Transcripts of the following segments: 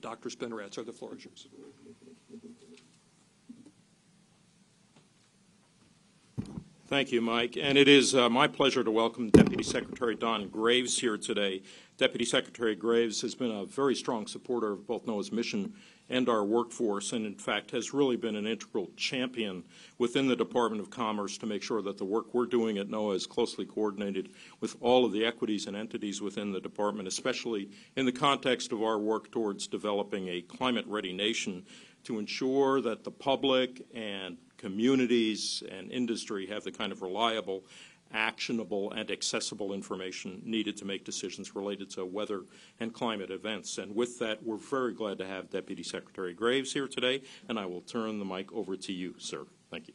Dr. Spinrad, sir, the floor is yours. Thank you, Mike. And it is my pleasure to welcome Deputy Secretary Don Graves here today. Deputy Secretary Graves has been a very strong supporter of both NOAA's mission and our workforce, and in fact has really been an integral champion within the Department of Commerce to make sure that the work we're doing at NOAA is closely coordinated with all of the equities and entities within the department, especially in the context of our work towards developing a climate-ready nation to ensure that the public and communities and industry have the kind of reliable, actionable, and accessible information needed to make decisions related to weather and climate events. And with that, we're very glad to have Deputy Secretary Graves here today, and I will turn the mic over to you, sir. Thank you.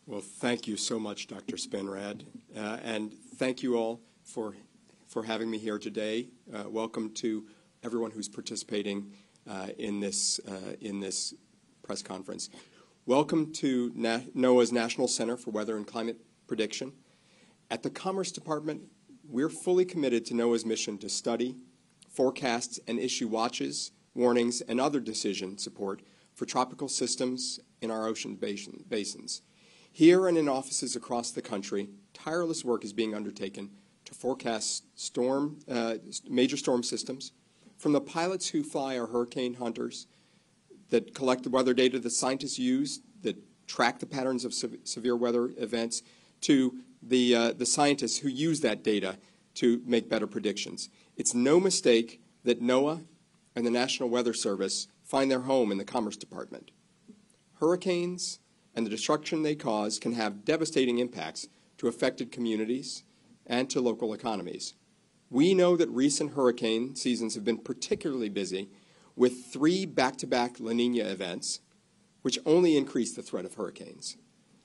Well, thank you so much, Dr. Spinrad, and thank you all for having me here today. Welcome to everyone who's participating in this press conference. Welcome to NOAA's National Center for Weather and Climate Prediction. At the Commerce Department, we're fully committed to NOAA's mission to study, forecast, and issue watches, warnings, and other decision support for tropical systems in our ocean basins. Here and in offices across the country, tireless work is being undertaken to forecast major storm systems, from the pilots who fly our hurricane hunters that collect the weather data that scientists use that track the patterns of severe weather events, to the scientists who use that data to make better predictions. It's no mistake that NOAA and the National Weather Service find their home in the Commerce Department. Hurricanes and the destruction they cause can have devastating impacts to affected communities and to local economies. We know that recent hurricane seasons have been particularly busy, with 3 back-to-back La Nina events, which only increase the threat of hurricanes.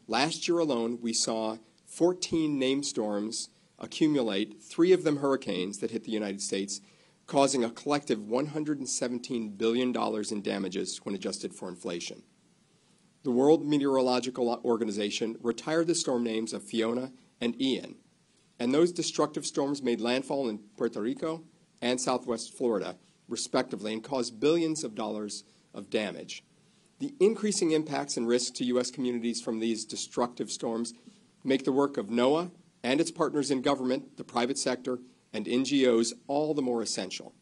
Last year alone, we saw 14 named storms accumulate, 3 of them hurricanes that hit the United States, causing a collective $117 billion in damages when adjusted for inflation. The World Meteorological Organization retired the storm names of Fiona and Ian, and those destructive storms made landfall in Puerto Rico and southwest Florida, respectively, and caused billions of dollars of damage. The increasing impacts and risks to U.S. communities from these destructive storms make the work of NOAA and its partners in government, the private sector, and NGOs all the more essential.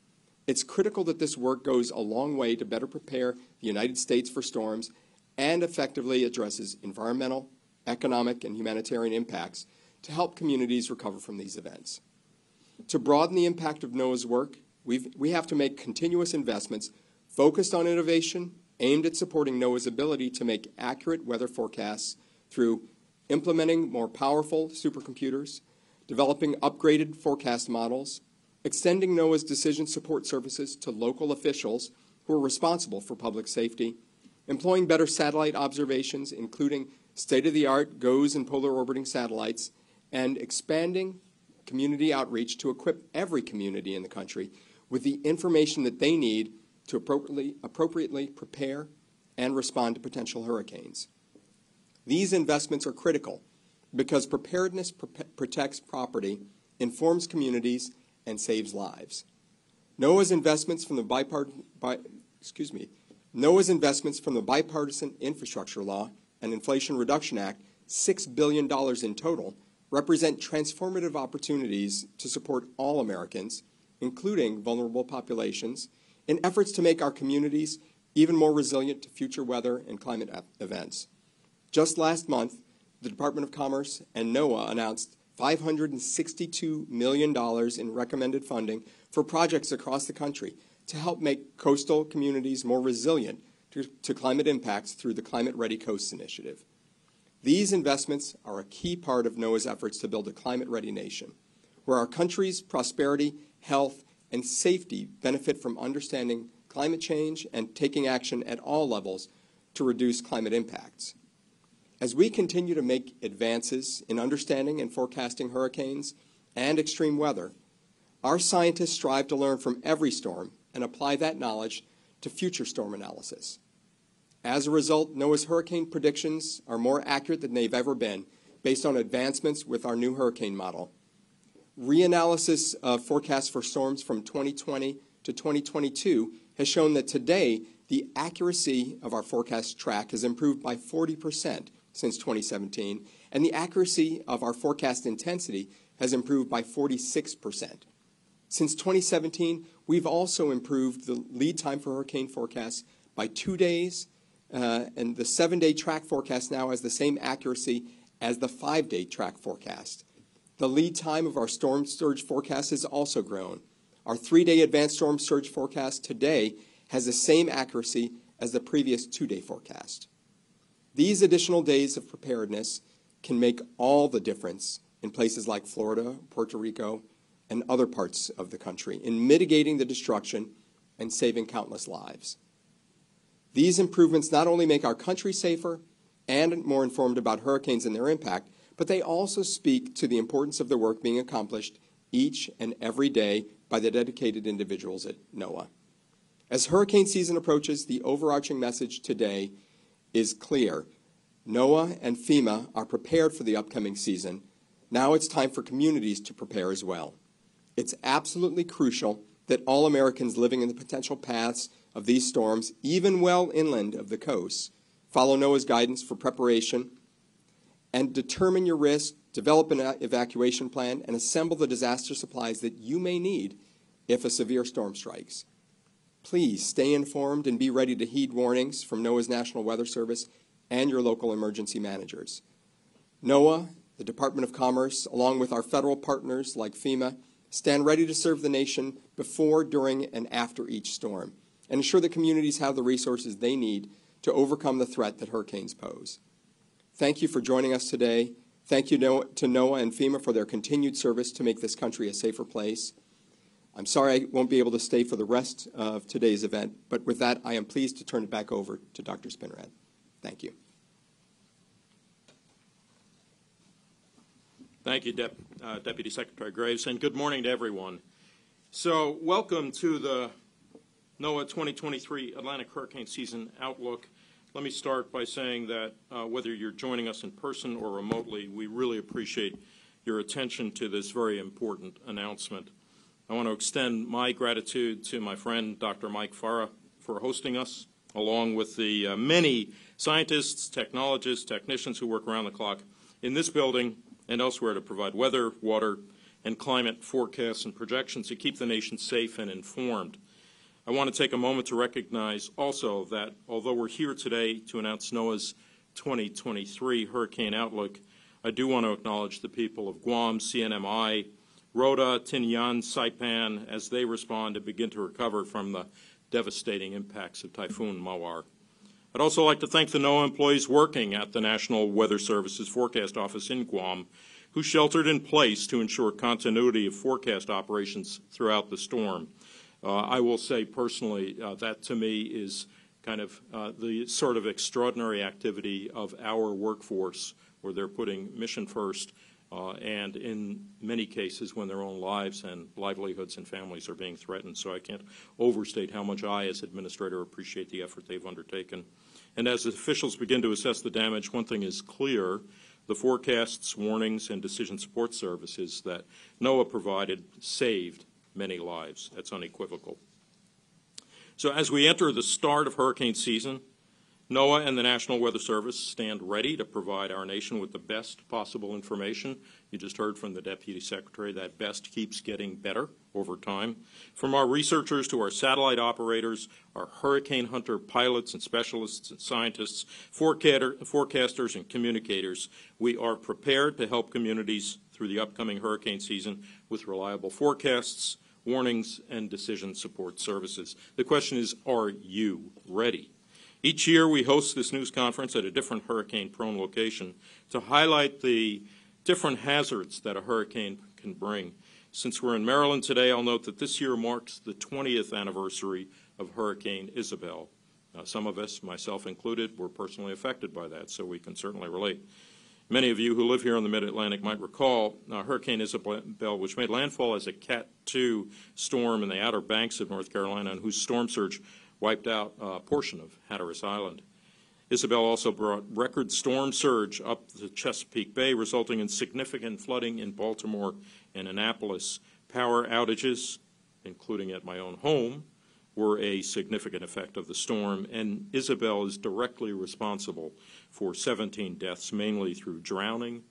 It's critical that this work goes a long way to better prepare the United States for storms and effectively addresses environmental, economic, and humanitarian impacts to help communities recover from these events. To broaden the impact of NOAA's work, we have to make continuous investments focused on innovation aimed at supporting NOAA's ability to make accurate weather forecasts through implementing more powerful supercomputers, developing upgraded forecast models, extending NOAA's decision support services to local officials who are responsible for public safety, employing better satellite observations, including state-of-the-art GOES and polar orbiting satellites, and expanding community outreach to equip every community in the country with the information that they need to appropriately prepare and respond to potential hurricanes. These investments are critical because preparedness protects property, informs communities, and saves lives. NOAA's investments from the Bipartisan Infrastructure Law and Inflation Reduction Act, $6 billion in total, represent transformative opportunities to support all Americans, including vulnerable populations, in efforts to make our communities even more resilient to future weather and climate events. Just last month, the Department of Commerce and NOAA announced $562 million in recommended funding for projects across the country to help make coastal communities more resilient to climate impacts through the Climate Ready Coasts Initiative. These investments are a key part of NOAA's efforts to build a climate-ready nation, where our country's prosperity, health, and safety benefit from understanding climate change and taking action at all levels to reduce climate impacts. As we continue to make advances in understanding and forecasting hurricanes and extreme weather, our scientists strive to learn from every storm and apply that knowledge to future storm analysis. As a result, NOAA's hurricane predictions are more accurate than they've ever been, based on advancements with our new hurricane model. Reanalysis of forecasts for storms from 2020 to 2022 has shown that today the accuracy of our forecast track has improved by 40% since 2017, and the accuracy of our forecast intensity has improved by 46%. Since 2017, we've also improved the lead time for hurricane forecasts by 2 days, and the 7-day track forecast now has the same accuracy as the 5-day track forecast. The lead time of our storm surge forecast has also grown. Our 3-day advanced storm surge forecast today has the same accuracy as the previous 2-day forecast. These additional days of preparedness can make all the difference in places like Florida, Puerto Rico, and other parts of the country in mitigating the destruction and saving countless lives. These improvements not only make our country safer and more informed about hurricanes and their impact, but they also speak to the importance of the work being accomplished each and every day by the dedicated individuals at NOAA. As hurricane season approaches, the overarching message today is clear. NOAA and FEMA are prepared for the upcoming season. Now it's time for communities to prepare as well. It's absolutely crucial that all Americans living in the potential paths of these storms, even well inland of the coast, follow NOAA's guidance for preparation and determine your risk, develop an evacuation plan, and assemble the disaster supplies that you may need if a severe storm strikes. Please stay informed and be ready to heed warnings from NOAA's National Weather Service and your local emergency managers. NOAA, the Department of Commerce, along with our federal partners like FEMA, stand ready to serve the nation before, during, and after each storm, and ensure that communities have the resources they need to overcome the threat that hurricanes pose. Thank you for joining us today. Thank you to NOAA and FEMA for their continued service to make this country a safer place. I'm sorry I won't be able to stay for the rest of today's event, but with that, I am pleased to turn it back over to Dr. Spinrad. Thank you. Thank you, Deputy Secretary Graves, and good morning to everyone. So welcome to the NOAA 2023 Atlantic Hurricane Season Outlook. Let me start by saying that whether you're joining us in person or remotely, we really appreciate your attention to this very important announcement. I want to extend my gratitude to my friend, Dr. Mike Farah, for hosting us, along with the many scientists, technologists, technicians who work around the clock in this building and elsewhere to provide weather, water, and climate forecasts and projections to keep the nation safe and informed. I want to take a moment to recognize also that although we're here today to announce NOAA's 2023 Hurricane Outlook, I do want to acknowledge the people of Guam, CNMI, Rota, Tinian, Saipan, as they respond and begin to recover from the devastating impacts of Typhoon Mawar. I'd also like to thank the NOAA employees working at the National Weather Service's forecast office in Guam, who sheltered in place to ensure continuity of forecast operations throughout the storm. I will say personally that to me is kind of the sort of extraordinary activity of our workforce, where they're putting mission first, and in many cases when their own lives and livelihoods and families are being threatened. So I can't overstate how much I, as administrator, appreciate the effort they've undertaken. And as officials begin to assess the damage, one thing is clear: the forecasts, warnings, and decision support services that NOAA provided saved many lives. That's unequivocal. So as we enter the start of hurricane season, NOAA and the National Weather Service stand ready to provide our nation with the best possible information. You just heard from the Deputy Secretary that best keeps getting better over time. From our researchers to our satellite operators, our hurricane hunter pilots and specialists and scientists, forecasters and communicators, we are prepared to help communities through the upcoming hurricane season with reliable forecasts, warnings, and decision support services. The question is, are you ready? Each year we host this news conference at a different hurricane-prone location to highlight the different hazards that a hurricane can bring. Since we're in Maryland today, I'll note that this year marks the 20th anniversary of Hurricane Isabel. Some of us, myself included, were personally affected by that, so we can certainly relate. Many of you who live here in the Mid-Atlantic might recall Hurricane Isabel, which made landfall as a Cat 2 storm in the Outer Banks of North Carolina, and whose storm surge wiped out a portion of Hatteras Island. Isabel also brought record storm surge up the Chesapeake Bay, resulting in significant flooding in Baltimore and Annapolis. Power outages, including at my own home, were a significant effect of the storm, and Isabel is directly responsible for 17 deaths, mainly through drowning,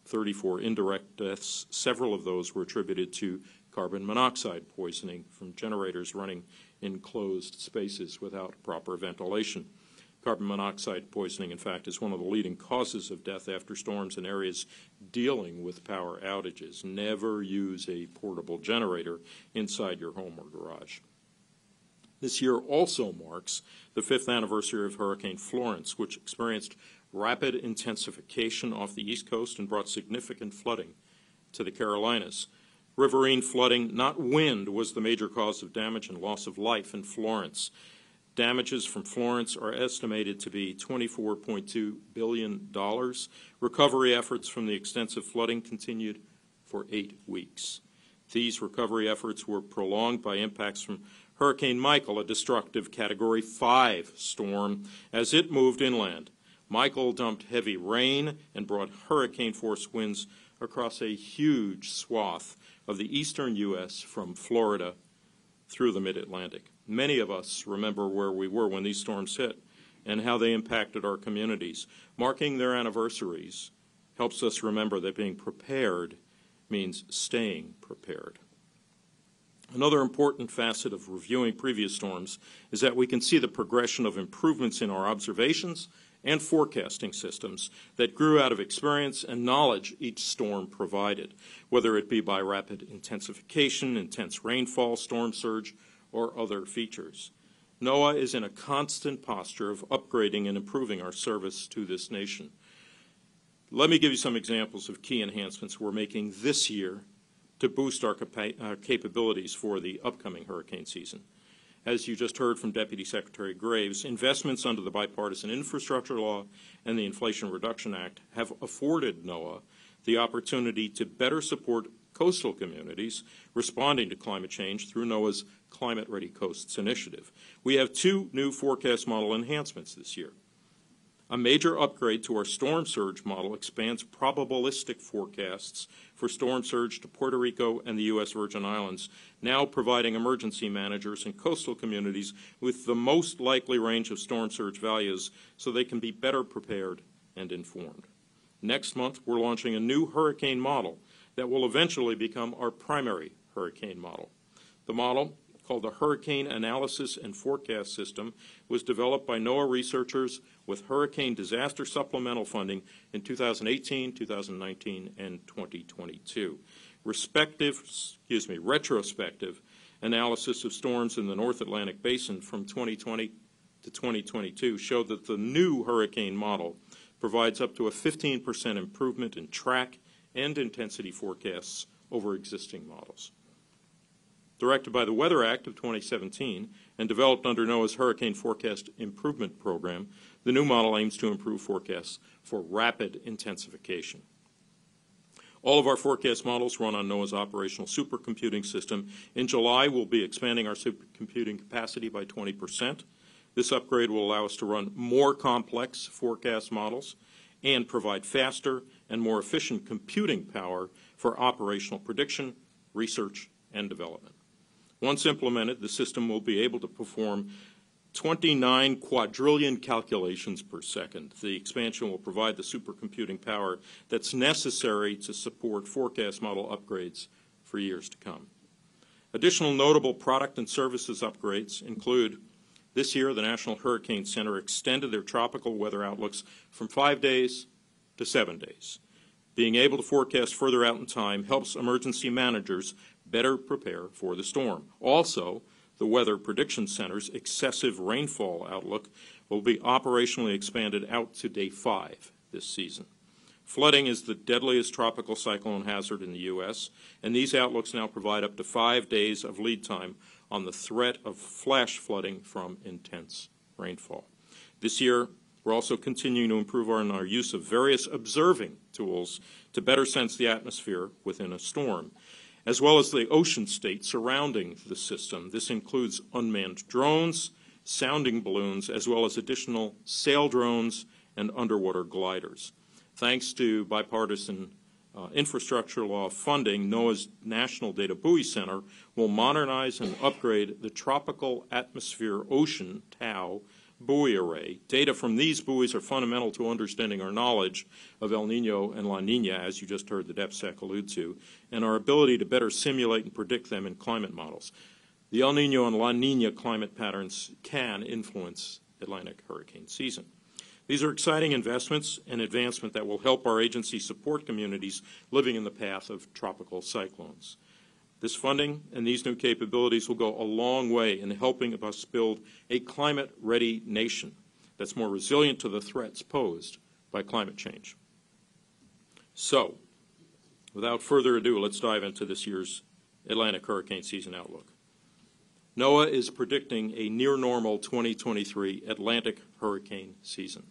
34 indirect deaths. Several of those were attributed to carbon monoxide poisoning from generators running in closed spaces without proper ventilation. Carbon monoxide poisoning, in fact, is one of the leading causes of death after storms in areas dealing with power outages. Never use a portable generator inside your home or garage. This year also marks the 5th anniversary of Hurricane Florence, which experienced rapid intensification off the East Coast and brought significant flooding to the Carolinas. Riverine flooding, not wind, was the major cause of damage and loss of life in Florence. Damages from Florence are estimated to be $24.2 billion. Recovery efforts from the extensive flooding continued for 8 weeks. These recovery efforts were prolonged by impacts from Hurricane Michael, a destructive Category 5 storm, as it moved inland. Michael dumped heavy rain and brought hurricane-force winds across a huge swath of the eastern U.S. from Florida through the mid-Atlantic. Many of us remember where we were when these storms hit and how they impacted our communities. Marking their anniversaries helps us remember that being prepared means staying prepared. Another important facet of reviewing previous storms is that we can see the progression of improvements in our observations and forecasting systems that grew out of experience and knowledge each storm provided, whether it be by rapid intensification, intense rainfall, storm surge, or other features. NOAA is in a constant posture of upgrading and improving our service to this nation. Let me give you some examples of key enhancements we're making this year to boost our capabilities for the upcoming hurricane season. As you just heard from Deputy Secretary Graves, investments under the Bipartisan Infrastructure Law and the Inflation Reduction Act have afforded NOAA the opportunity to better support coastal communities responding to climate change through NOAA's Climate Ready Coasts initiative. We have 2 new forecast model enhancements this year. A major upgrade to our storm surge model expands probabilistic forecasts for storm surge to Puerto Rico and the U.S. Virgin Islands, now providing emergency managers and coastal communities with the most likely range of storm surge values so they can be better prepared and informed. Next month, we're launching a new hurricane model that will eventually become our primary hurricane model. The model, called the Hurricane Analysis and Forecast System, was developed by NOAA researchers with hurricane disaster supplemental funding in 2018, 2019, and 2022. Retrospective analysis of storms in the North Atlantic Basin from 2020 to 2022 showed that the new hurricane model provides up to a 15% improvement in track and intensity forecasts over existing models. Directed by the Weather Act of 2017 and developed under NOAA's Hurricane Forecast Improvement Program, the new model aims to improve forecasts for rapid intensification. All of our forecast models run on NOAA's operational supercomputing system. In July, we'll be expanding our supercomputing capacity by 20%. This upgrade will allow us to run more complex forecast models and provide faster and more efficient computing power for operational prediction, research, and development. Once implemented, the system will be able to perform 29 quadrillion calculations per second. The expansion will provide the supercomputing power that's necessary to support forecast model upgrades for years to come. Additional notable product and services upgrades include this year the National Hurricane Center extended their tropical weather outlooks from 5 days to 7 days. Being able to forecast further out in time helps emergency managers better prepare for the storm. Also, the Weather Prediction Center's excessive rainfall outlook will be operationally expanded out to day 5 this season. Flooding is the deadliest tropical cyclone hazard in the U.S., and these outlooks now provide up to 5 days of lead time on the threat of flash flooding from intense rainfall. This year, we're also continuing to improve our use of various observing tools to better sense the atmosphere within a storm, as well as the ocean state surrounding the system. This includes unmanned drones, sounding balloons, as well as additional sail drones and underwater gliders. Thanks to bipartisan infrastructure law funding, NOAA's National Data Buoy Center will modernize and upgrade the Tropical Atmosphere Ocean, TAO, buoy array. Data from these buoys are fundamental to understanding our knowledge of El Nino and La Nina, as you just heard the DEPSEC allude to, and our ability to better simulate and predict them in climate models. The El Nino and La Nina climate patterns can influence Atlantic hurricane season. These are exciting investments and advancement that will help our agency support communities living in the path of tropical cyclones. This funding and these new capabilities will go a long way in helping us build a climate-ready nation that's more resilient to the threats posed by climate change. So, without further ado, let's dive into this year's Atlantic hurricane season outlook. NOAA is predicting a near-normal 2023 Atlantic hurricane season.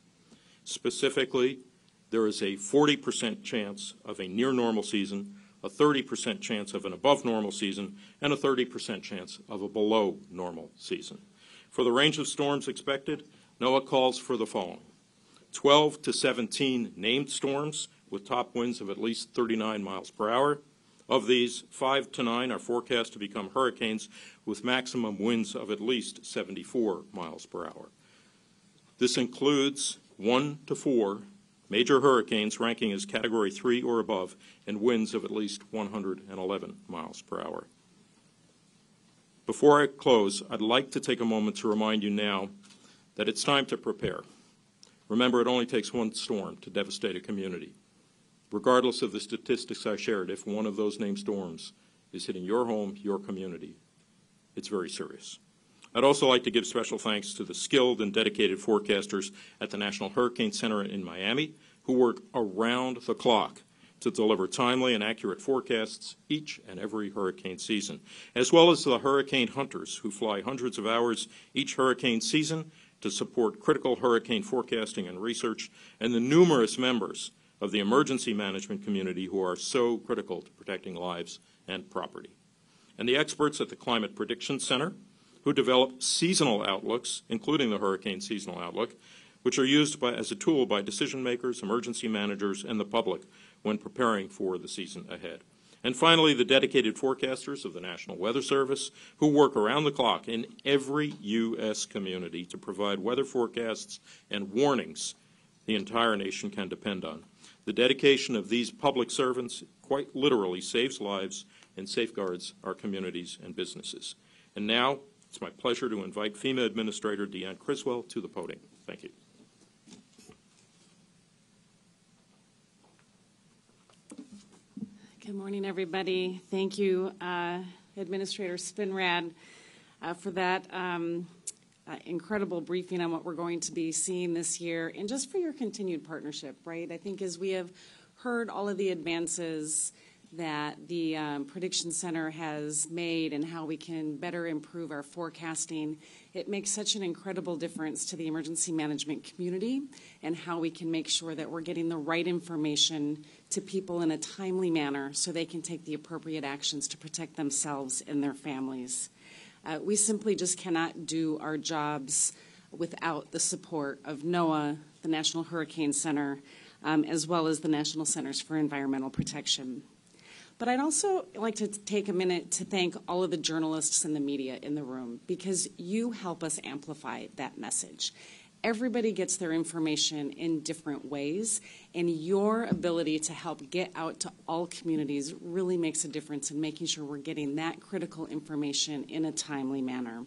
Specifically, there is a 40% chance of a near-normal season, a 30% chance of an above-normal season, and a 30% chance of a below-normal season. For the range of storms expected, NOAA calls for the following: 12 to 17 named storms with top winds of at least 39 miles per hour. Of these, 5 to 9 are forecast to become hurricanes with maximum winds of at least 74 miles per hour. This includes 1 to 4 major hurricanes ranking as Category 3 or above and winds of at least 111 miles per hour. Before I close, I'd like to take a moment to remind you now that it's time to prepare. Remember, it only takes one storm to devastate a community. Regardless of the statistics I shared, if one of those named storms is hitting your home, your community, it's very serious. I'd also like to give special thanks to the skilled and dedicated forecasters at the National Hurricane Center in Miami, who work around the clock to deliver timely and accurate forecasts each and every hurricane season, as well as the hurricane hunters who fly hundreds of hours each hurricane season to support critical hurricane forecasting and research, and the numerous members of the emergency management community who are so critical to protecting lives and property. And the experts at the Climate Prediction Center, who develop seasonal outlooks, including the hurricane seasonal outlook, which are used as a tool by decision makers, emergency managers, and the public when preparing for the season ahead. And finally, the dedicated forecasters of the National Weather Service, who work around the clock in every U.S. community to provide weather forecasts and warnings the entire nation can depend on. The dedication of these public servants quite literally saves lives and safeguards our communities and businesses. And now, it's my pleasure to invite FEMA Administrator Deanne Criswell to the podium. Thank you. Good morning, everybody. Thank you, Administrator Spinrad, for that incredible briefing on what we're going to be seeing this year, and just for your continued partnership, right? I think as we have heard all of the advances that the Prediction Center has made and how we can better improve our forecasting, it makes such an incredible difference to the emergency management community and how we can make sure that we're getting the right information to people in a timely manner so they can take the appropriate actions to protect themselves and their families. We simply just cannot do our jobs without the support of NOAA, the National Hurricane Center, as well as the National Centers for Environmental Protection. But I'd also like to take a minute to thank all of the journalists and the media in the room, because you help us amplify that message. Everybody gets their information in different ways, and your ability to help get out to all communities really makes a difference in making sure we're getting that critical information in a timely manner.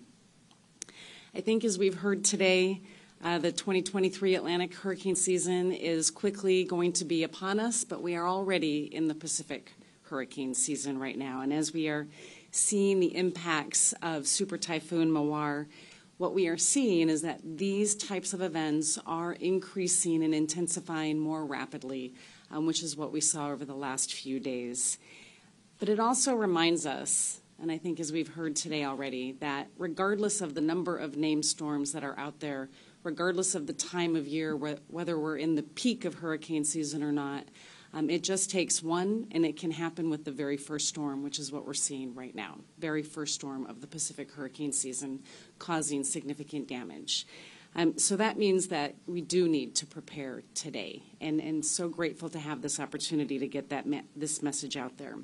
I think as we've heard today, the 2023 Atlantic hurricane season is quickly going to be upon us, but we are already in the Pacific hurricane season right now. And as we are seeing the impacts of Super Typhoon Mawar, what we are seeing is that these types of events are increasing and intensifying more rapidly, which is what we saw over the last few days. But it also reminds us, and I think as we've heard today already, that regardless of the number of named storms that are out there, regardless of the time of year, whether we're in the peak of hurricane season or not, it just takes one, and it can happen with the very first storm, which is what we're seeing right now, very first storm of the Pacific hurricane season, causing significant damage. So that means that we do need to prepare today, and so grateful to have this opportunity to get this message out there.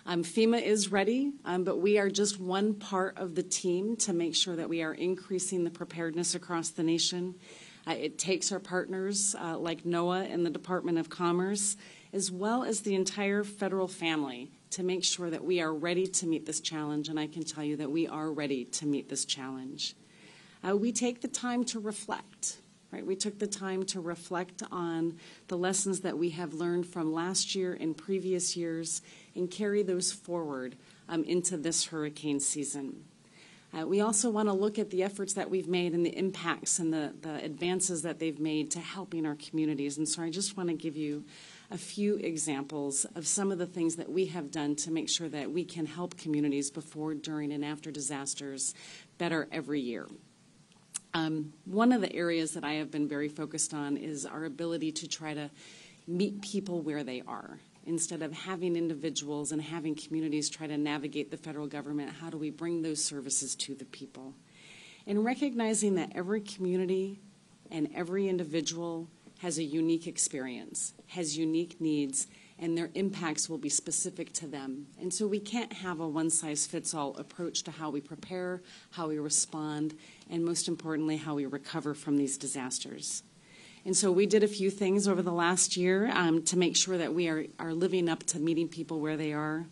FEMA is ready, but we are just one part of the team to make sure that we are increasing the preparedness across the nation. It takes our partners like NOAA and the Department of Commerce, as well as the entire federal family, to make sure that we are ready to meet this challenge, and I can tell you that we are ready to meet this challenge. We take the time to reflect, right? We took the time to reflect on the lessons that we have learned from last year and previous years and carry those forward into this hurricane season. We also want to look at the efforts that we've made and the impacts and the advances that they've made to helping our communities. And so I just want to give you a few examples of some of the things that we have done to make sure that we can help communities before, during, and after disasters better every year. One of the areas that I have been very focused on is our ability to try to meet people where they are. Instead of having individuals and having communities try to navigate the federal government, how do we bring those services to the people? And recognizing that every community and every individual has a unique experience, has unique needs, and their impacts will be specific to them. And so we can't have a one-size-fits-all approach to how we prepare, how we respond, and most importantly, how we recover from these disasters. And so we did a few things over the last year to make sure that we are living up to meeting people where they are.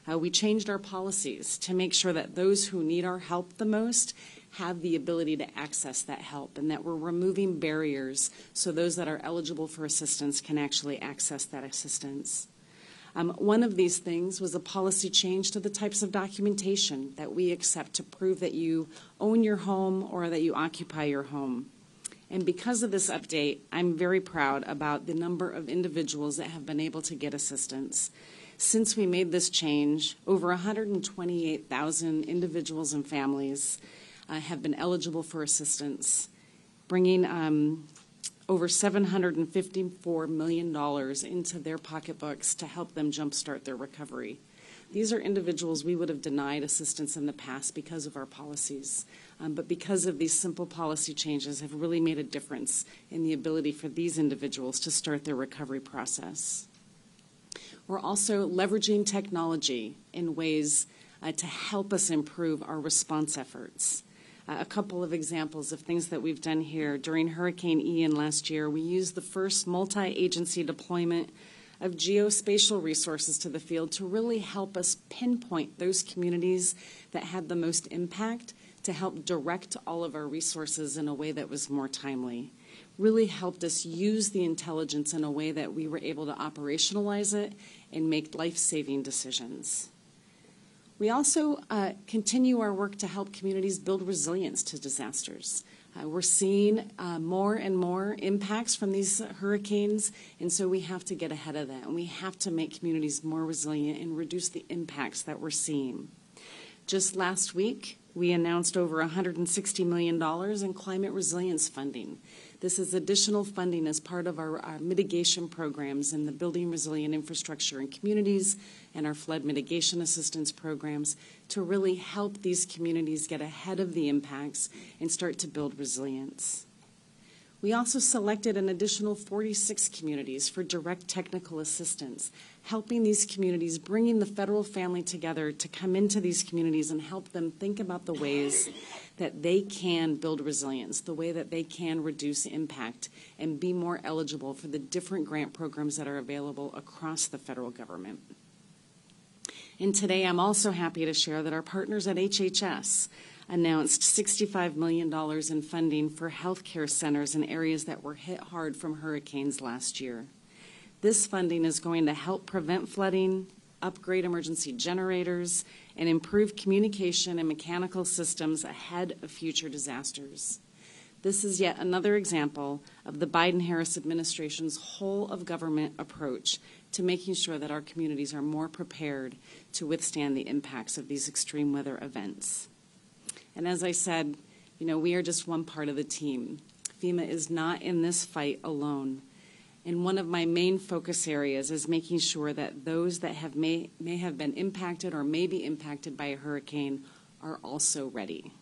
We changed our policies to make sure that those who need our help the most have the ability to access that help, and that we're removing barriers so those that are eligible for assistance can actually access that assistance. One of these things was a policy change to the types of documentation that we accept to prove that you own your home or that you occupy your home. And because of this update, I'm very proud about the number of individuals that have been able to get assistance. Since we made this change, over 128,000 individuals and families have been eligible for assistance, bringing over $754 million into their pocketbooks to help them jumpstart their recovery. These are individuals we would have denied assistance in the past because of our policies, but because of these simple policy changes have really made a difference in the ability for these individuals to start their recovery process. We're also leveraging technology in ways to help us improve our response efforts. A couple of examples of things that we've done here. During Hurricane Ian last year, we used the first multi-agency deployment of geospatial resources to the field to really help us pinpoint those communities that had the most impact, to help direct all of our resources in a way that was more timely. Really helped us use the intelligence in a way that we were able to operationalize it and make life-saving decisions. We also continue our work to help communities build resilience to disasters. We're seeing more and more impacts from these hurricanes, and so we have to get ahead of that, and we have to make communities more resilient and reduce the impacts that we're seeing. Just last week, we announced over $160 million in climate resilience funding. This is additional funding as part of our mitigation programs in the Building Resilient Infrastructure in Communities and our flood mitigation assistance programs to really help these communities get ahead of the impacts and start to build resilience. We also selected an additional 46 communities for direct technical assistance, helping these communities, bringing the federal family together to come into these communities and help them think about the ways that they can build resilience, the way that they can reduce impact and be more eligible for the different grant programs that are available across the federal government. And today I'm also happy to share that our partners at HHS announced $65 million in funding for healthcare centers in areas that were hit hard from hurricanes last year. This funding is going to help prevent flooding, upgrade emergency generators, and improve communication and mechanical systems ahead of future disasters. This is yet another example of the Biden-Harris administration's whole of government approach to making sure that our communities are more prepared to withstand the impacts of these extreme weather events. And as I said, we are just one part of the team. FEMA is not in this fight alone. And one of my main focus areas is making sure that those that may have been impacted or may be impacted by a hurricane are also ready.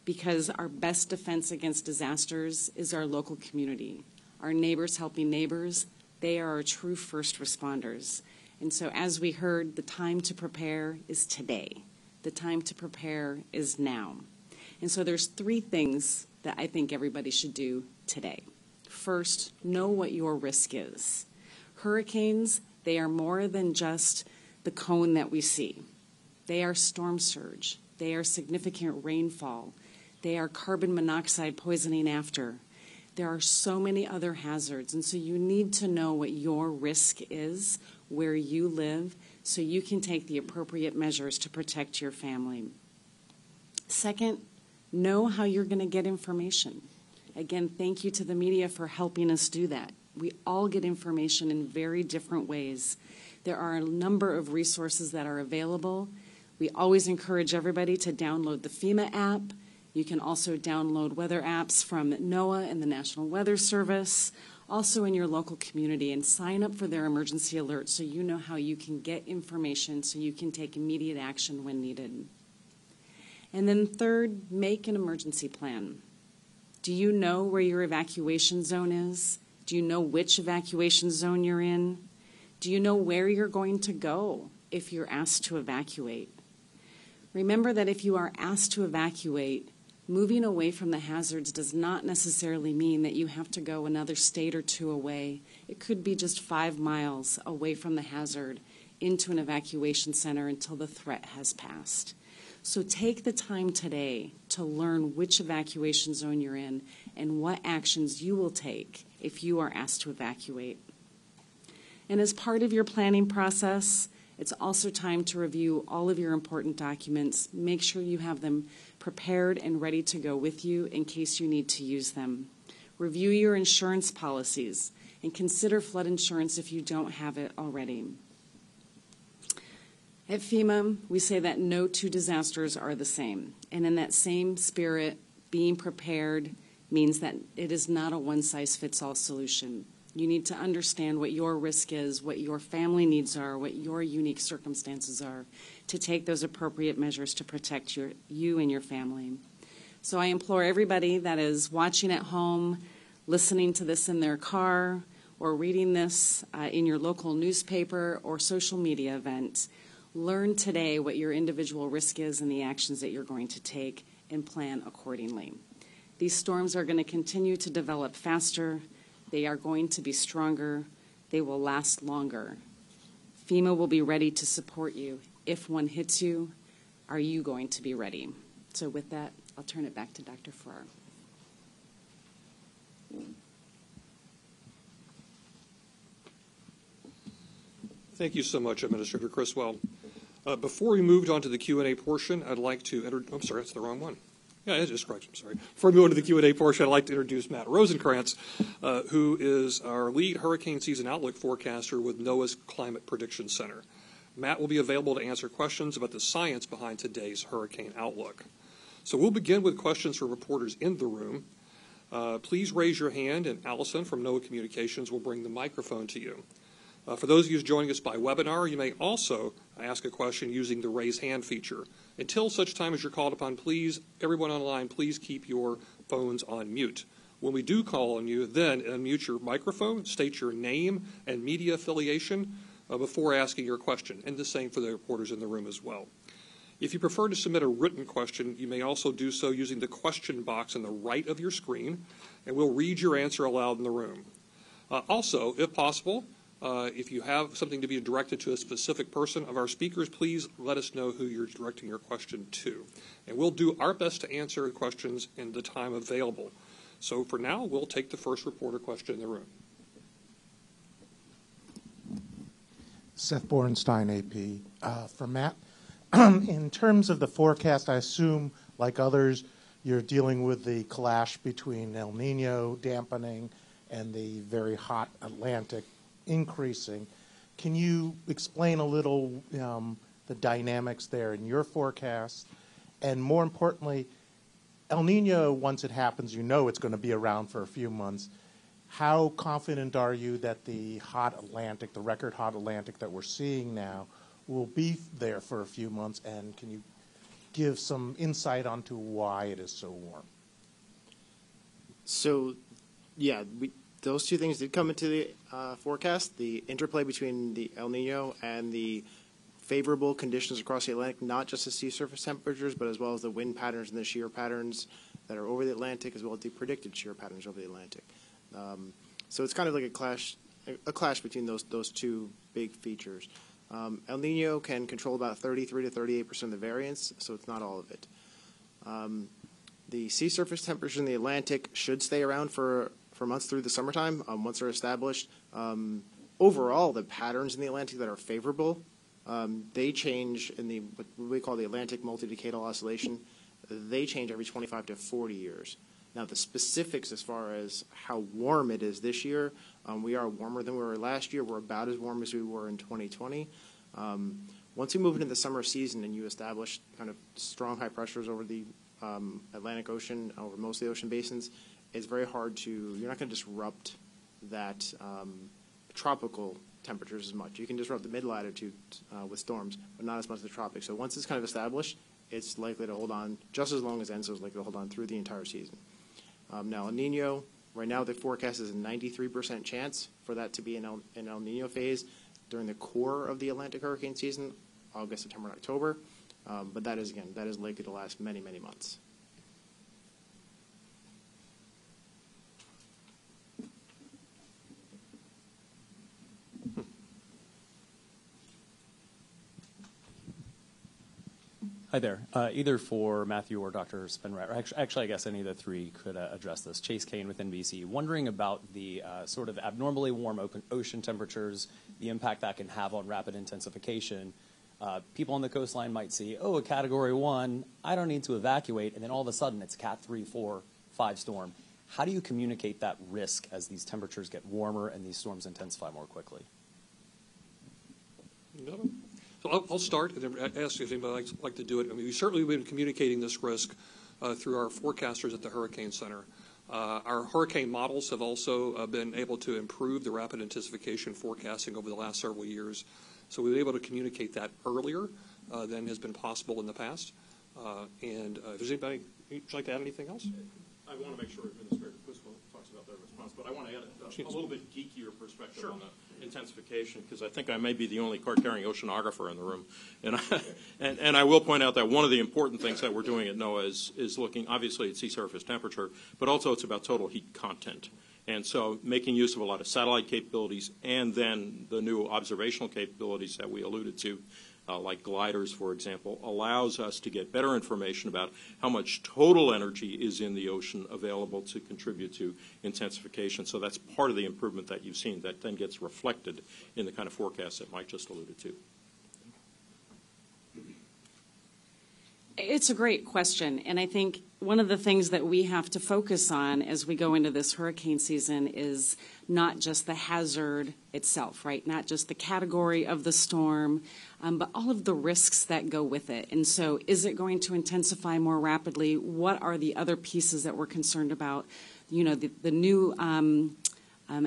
because our best defense against disasters is our local community. Our neighbors helping neighbors, they are our true first responders. And so as we heard, the time to prepare is today. The time to prepare is now. And so there's 3 things that I think everybody should do today. First, know what your risk is. Hurricanes, they are more than just the cone that we see. They are storm surge. They are significant rainfall. They are carbon monoxide poisoning after. There are so many other hazards, and so you need to know what your risk is, where you live, so you can take the appropriate measures to protect your family. Second, know how you're going to get information. Again, thank you to the media for helping us do that. We all get information in very different ways. There are a number of resources that are available. We always encourage everybody to download the FEMA app. You can also download weather apps from NOAA and the National Weather Service, also in your local community, and sign up for their emergency alerts so you know how you can get information so you can take immediate action when needed. And then third, make an emergency plan. Do you know where your evacuation zone is? Do you know which evacuation zone you're in? Do you know where you're going to go if you're asked to evacuate? Remember that if you are asked to evacuate, moving away from the hazards does not necessarily mean that you have to go another state or 2 away. It could be just 5 miles away from the hazard into an evacuation center until the threat has passed. So take the time today to learn which evacuation zone you're in and what actions you will take if you are asked to evacuate. And as part of your planning process, it's also time to review all of your important documents. Make sure you have them prepared and ready to go with you in case you need to use them. Review your insurance policies and consider flood insurance if you don't have it already. At FEMA, we say that no 2 disasters are the same. And in that same spirit, being prepared means that it is not a one-size-fits-all solution. You need to understand what your risk is, what your family needs are, what your unique circumstances are, to take those appropriate measures to protect you and your family. So I implore everybody that is watching at home, listening to this in their car, or reading this in your local newspaper or social media event, learn today what your individual risk is and the actions that you're going to take and plan accordingly. These storms are going to continue to develop faster. They are going to be stronger. They will last longer. FEMA will be ready to support you. If one hits you, are you going to be ready? So with that, I'll turn it back to Dr. Farrar. Thank you so much, Administrator Criswell. Before we moved on to the Q&A portion, I'd like to I'm sorry, that's the wrong one. Yeah, it is correct. I'm sorry. Before we move on to the Q&A portion, I'd like to introduce Matt Rosenkrantz, who is our lead hurricane season outlook forecaster with NOAA's Climate Prediction Center. Matt will be available to answer questions about the science behind today's hurricane outlook. So we'll begin with questions from reporters in the room. Please raise your hand, and Allison from NOAA Communications will bring the microphone to you. For those of you joining us by webinar, you may also ask a question using the raise hand feature. Until such time as you're called upon, please, everyone online, please keep your phones on mute. When we do call on you, then unmute your microphone, state your name and media affiliation before asking your question, and the same for the reporters in the room as well. If you prefer to submit a written question, you may also do so using the question box on the right of your screen, and we'll read your answer aloud in the room. Also, if possible, if you have something to be directed to a specific person of our speakers, please let us know who you're directing your question to. And we'll do our best to answer questions in the time available. So for now, we'll take the first reporter question in the room. Seth Borenstein, AP. For Matt, in terms of the forecast, I assume, like others, you're dealing with the clash between El Nino dampening and the very hot Atlantic increasing. Can you explain a little the dynamics there in your forecast? And more importantly, El Nino, once it happens, you know it's going to be around for a few months. How confident are you that the hot Atlantic, the record hot Atlantic that we're seeing now, will be there for a few months? And can you give some insight onto why it is so warm. So, yeah, those two things did come into the forecast. The interplay between the El Nino and the favorable conditions across the Atlantic, not just the sea surface temperatures, but as well as the wind patterns and the shear patterns that are over the Atlantic, as well as the predicted shear patterns over the Atlantic. So it's kind of like a clash between those two big features. El Nino can control about 33 to 38% of the variance, so it's not all of it. The sea surface temperatures in the Atlantic should stay around for months through the summertime, once they're established. Overall, the patterns in the Atlantic that are favorable, they change in what we call the Atlantic multi-decadal oscillation. They change every 25 to 40 years. Now, the specifics as far as how warm it is this year, we are warmer than we were last year. We're about as warm as we were in 2020. Once we move into the summer season and you establish kind of strong high pressures over the Atlantic Ocean, over most of the ocean basins, it's very hard you're not going to disrupt that tropical temperatures as much. You can disrupt the mid-latitude with storms, but not as much the tropics. So once it's kind of established, it's likely to hold on just as long as ENSO is likely to hold on through the entire season. Now, El Nino, right now the forecast is a 93% chance for that to be an El Nino phase during the core of the Atlantic hurricane season, August, September, and October. But that is likely to last many, many months. Hi there. Either for Matthew or Dr. Spinrad, or actually I guess any of the three could address this. Chase Kane with NBC, wondering about the sort of abnormally warm ocean temperatures, the impact that can have on rapid intensification. People on the coastline might see, a Category 1, I don't need to evacuate, and then all of a sudden it's Cat 3, 4, 5 storm. How do you communicate that risk as these temperatures get warmer and these storms intensify more quickly? No. So I'll start and then ask if anybody would like to do it. I mean, we've certainly been communicating this risk through our forecasters at the Hurricane Center. Our hurricane models have also been able to improve the rapid intensification forecasting over the last several years. So we've been able to communicate that earlier than has been possible in the past. And if there's anybody who'd like to add anything else? I want to make sure Administrator Criswell talks about their response, but I want to add a little bit geekier perspective on the intensification, because I think I may be the only card-carrying oceanographer in the room. And I will point out that one of the important things that we're doing at NOAA is looking, obviously, at sea surface temperature, but also it's about total heat content. And so making use of a lot of satellite capabilities and then the new observational capabilities that we alluded to, like gliders, for example, allows us to get better information about how much total energy is in the ocean available to contribute to intensification. So that's part of the improvement that you've seen that then gets reflected in the kind of forecast that Mike just alluded to. It's a great question, and I think one of the things that we have to focus on as we go into this hurricane season is not just the hazard itself, right? Not just the category of the storm, but all of the risks that go with it. And so is it going to intensify more rapidly? What are the other pieces that we're concerned about? You know, the new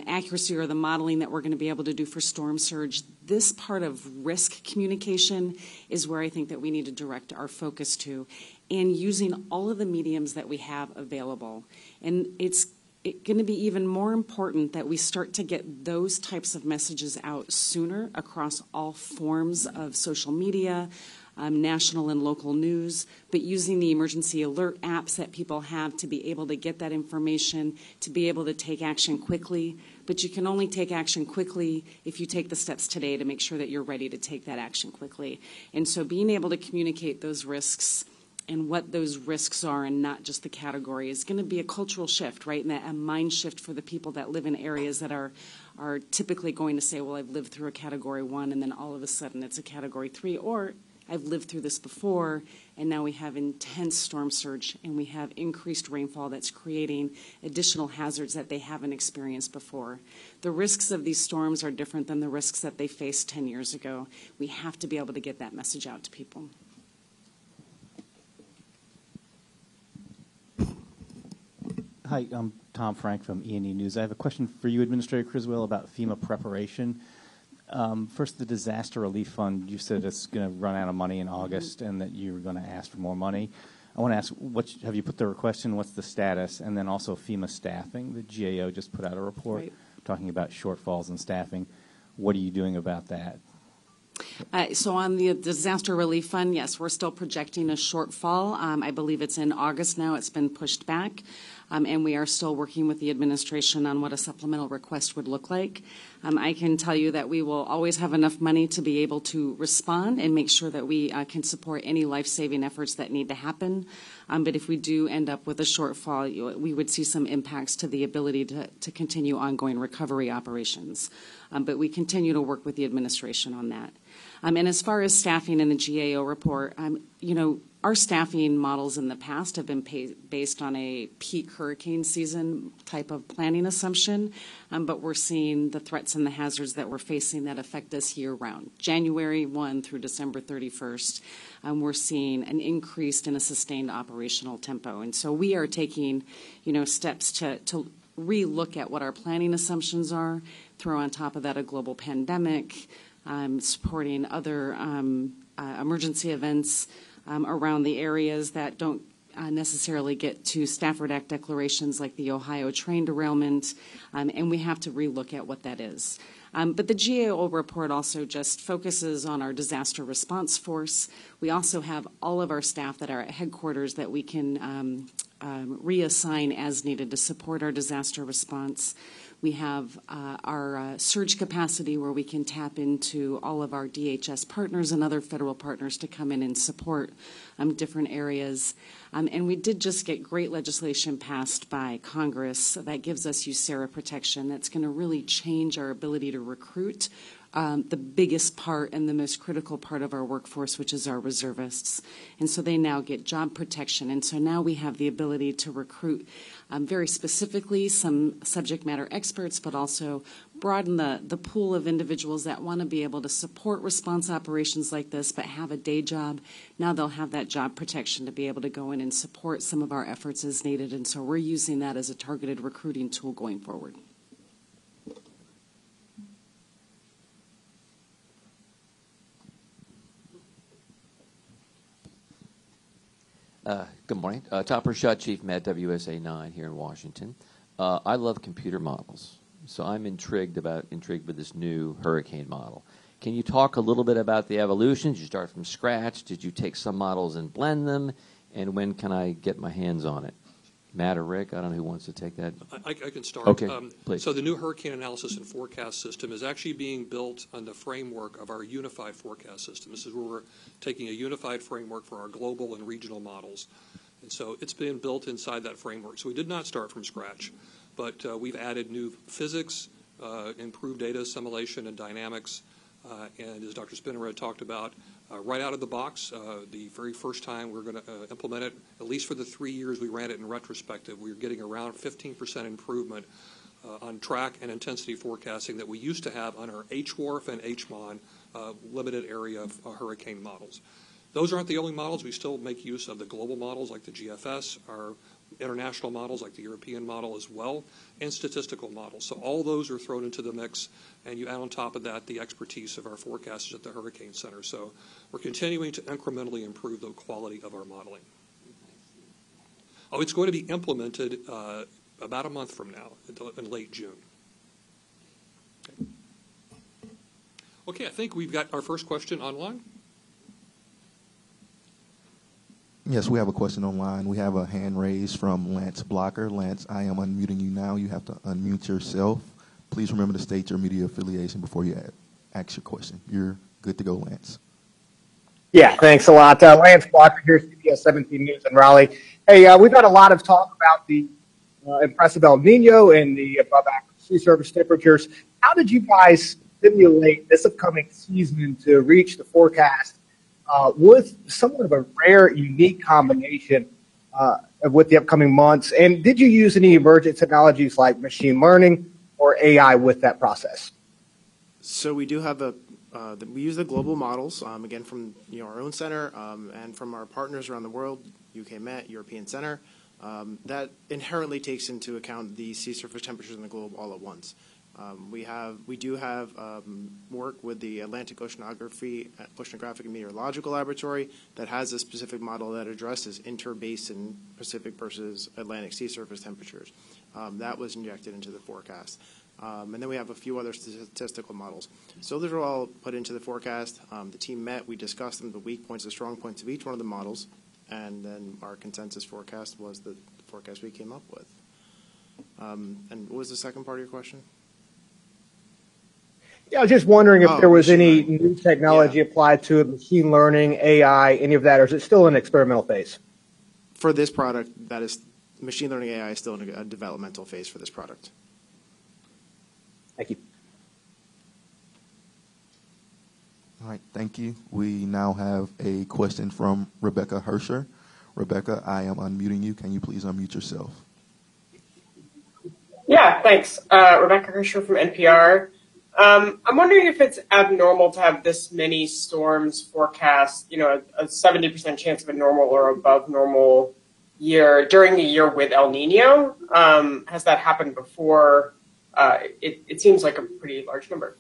accuracy or the modeling that we're going to be able to do for storm surge. This part of risk communication is where I think that we need to direct our focus to, and using all of the mediums that we have available. And it's going to be even more important that we start to get those types of messages out sooner across all forms of social media, national and local news, but using the emergency alert apps that people have to be able to get that information, to be able to take action quickly. But you can only take action quickly if you take the steps today to make sure that you're ready to take that action quickly. And so being able to communicate those risks and what those risks are and not just the category is going to be a cultural shift, right? And a mind shift for the people that live in areas that are typically going to say, well, I've lived through a Category 1 and then all of a sudden it's a Category 3, or I've lived through this before, and now we have intense storm surge, and we have increased rainfall that's creating additional hazards that they haven't experienced before. The risks of these storms are different than the risks that they faced 10 years ago. We have to be able to get that message out to people. Hi, I'm Tom Frank from E&E News. I have a question for you, Administrator Criswell, about FEMA preparation. First, the disaster relief fund, you said it's going to run out of money in August and that you're going to ask for more money. I want to ask, have you put the request in? What's the status? And then also FEMA staffing. The GAO just put out a report talking about shortfalls in staffing. What are you doing about that? So on the disaster relief fund, yes, we're still projecting a shortfall. I believe it's in August now. It's been pushed back. And we are still working with the administration on what a supplemental request would look like. I can tell you that we will always have enough money to be able to respond and make sure that we can support any life-saving efforts that need to happen. But if we do end up with a shortfall, we would see some impacts to the ability to continue ongoing recovery operations. But we continue to work with the administration on that. And as far as staffing in the GAO report, our staffing models in the past have been based on a peak hurricane season type of planning assumption, but we're seeing the threats and the hazards that we're facing that affect us year-round. January 1 through December 31st, we're seeing an increased and a sustained operational tempo. And so we are taking, steps to re-look at what our planning assumptions are, throw on top of that a global pandemic, supporting other emergency events around the areas that don't necessarily get to Stafford Act declarations like the Ohio train derailment, and we have to relook at what that is. But the GAO report also just focuses on our disaster response force. We also have all of our staff that are at headquarters that we can reassign as needed to support our disaster response. We have our surge capacity where we can tap into all of our DHS partners and other federal partners to come in and support different areas. And we did just get great legislation passed by Congress that gives us USERRA protection that's going to really change our ability to recruit the biggest part and the most critical part of our workforce, which is our reservists. And so they now get job protection. And so now we have the ability to recruit very specifically some subject matter experts, but also broaden the pool of individuals that want to be able to support response operations like this, but have a day job. Now they'll have that job protection to be able to go in and support some of our efforts as needed. And so we're using that as a targeted recruiting tool going forward. Good morning. Topper Shot, Chief Med, WSA 9 here in Washington. I love computer models, so I'm intrigued with this new hurricane model. Can you talk a little bit about the evolution? Did you start from scratch? Did you take some models and blend them? And when can I get my hands on it? Matt or Rick, I don't know who wants to take that. I can start. Okay, please. So the new hurricane analysis and forecast system is actually being built on the framework of our unified forecast system. This is where we're taking a unified framework for our global and regional models. And so it's been built inside that framework. So we did not start from scratch, but we've added new physics, improved data assimilation and dynamics, and as Dr. Spinrad talked about, right out of the box, the very first time we're going to implement it, at least for the 3 years we ran it in retrospective, we were getting around 15% improvement on track and intensity forecasting that we used to have on our HWRF and HMON limited area of hurricane models. Those aren't the only models. We still make use of the global models like the GFS, our international models like the European model as well, and statistical models. So all those are thrown into the mix, and you add on top of that the expertise of our forecasters at the Hurricane Center. So we're continuing to incrementally improve the quality of our modeling. Oh, it's going to be implemented about a month from now, in late June. Okay, I think we've got our first question online. Yes, we have a question online. We have a hand raised from Lance Blocker. Lance, I am unmuting you now. You have to unmute yourself. Please remember to state your media affiliation before you ask your question. You're good to go, Lance. Yeah, thanks a lot. Lance Blocker here, CBS 17 News in Raleigh. Hey, we've had a lot of talk about the impressive El Nino and the above average sea surface temperatures. How did you guys simulate this upcoming season to reach the forecast with somewhat of a rare, unique combination with the upcoming months? And did you use any emergent technologies like machine learning or AI with that process? So we do have we use the global models, again, from our own center and from our partners around the world, UK Met, European Center. That inherently takes into account the sea surface temperatures in the globe all at once. We do have work with the Atlantic Oceanographic and Meteorological Laboratory that has a specific model that addresses interbasin Pacific versus Atlantic sea surface temperatures. That was injected into the forecast. And then we have a few other statistical models. So those are all put into the forecast. The team met. We discussed them, the weak points, the strong points of each one of the models. And then our consensus forecast was the forecast we came up with. And what was the second part of your question? Yeah, I was just wondering if there was any machine new technology applied to it, machine learning, AI, any of that, or is it still in experimental phase? For this product, that is, machine learning AI is still in a developmental phase for this product. Thank you. All right, thank you. We now have a question from Rebecca Hersher. Rebecca, I am unmuting you. Can you please unmute yourself? Yeah, thanks. Rebecca Hersher from NPR. I'm wondering if it's abnormal to have this many storms forecast, a 70% chance of a normal or above normal year during a year with El Nino. Has that happened before? It seems like a pretty large number.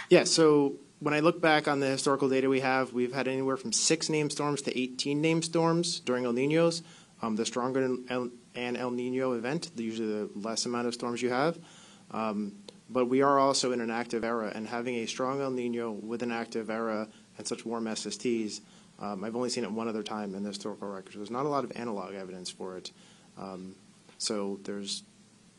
Yeah, so when I look back on the historical data we've had anywhere from 6 named storms to 18 named storms during El Ninos. The stronger an El Nino event, usually the less amount of storms you have. But we are also in an active era, and having a strong El Nino with an active era and such warm SSTs, I've only seen it one other time in the historical record. So there's not a lot of analog evidence for it. So it's